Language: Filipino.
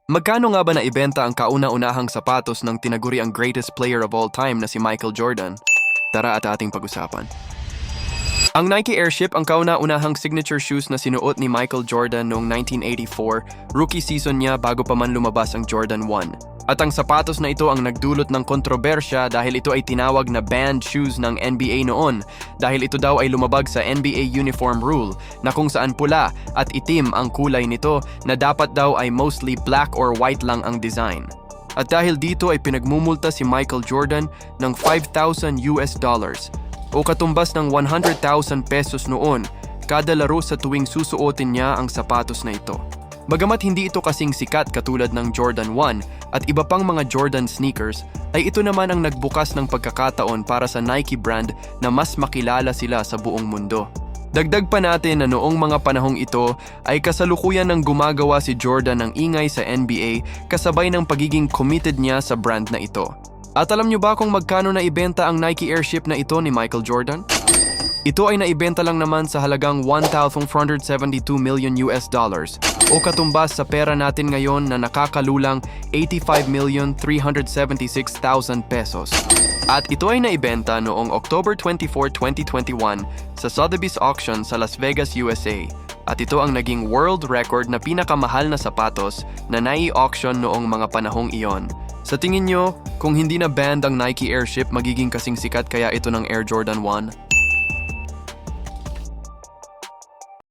Magkano nga ba naibenta ang kauna-unahang sapatos ng tinaguri ang greatest player of all time na si Michael Jordan? Tara at ating pag-usapan. Ang Nike Airship ang kauna-unahang signature shoes na sinuot ni Michael Jordan noong 1984, rookie season niya bago pa man lumabas ang Jordan 1. At ang sapatos na ito ang nagdulot ng kontrobersya dahil ito ay tinawag na banned shoes ng NBA noon dahil ito daw ay lumabag sa NBA uniform rule na kung saan pula at itim ang kulay nito na dapat daw ay mostly black or white lang ang design. At dahil dito ay pinagmumulta si Michael Jordan ng $5,000 o katumbas ng 100,000 pesos noon kada laro sa tuwing susuotin niya ang sapatos na ito. Bagamat hindi ito kasing sikat katulad ng Jordan 1 at iba pang mga Jordan sneakers, ay ito naman ang nagbukas ng pagkakataon para sa Nike brand na mas makilala sila sa buong mundo. Dagdag pa natin na noong mga panahong ito ay kasalukuyan ng gumagawa si Jordan ng ingay sa NBA kasabay ng pagiging committed niya sa brand na ito. At alam niyo ba kung magkano na ibenta ang Nike Airship na ito ni Michael Jordan? Ito ay naibenta lang naman sa halagang $1,472 million o katumbas sa pera natin ngayon na nakakalulang 85,376,000 pesos. At ito ay naibenta noong October 24, 2021 sa Sotheby's Auction sa Las Vegas, USA. At ito ang naging world record na pinakamahal na sapatos na nai-auction noong mga panahong iyon. Sa tingin nyo, kung hindi na banned ang Nike Airship, magiging kasing sikat kaya ito ng Air Jordan 1?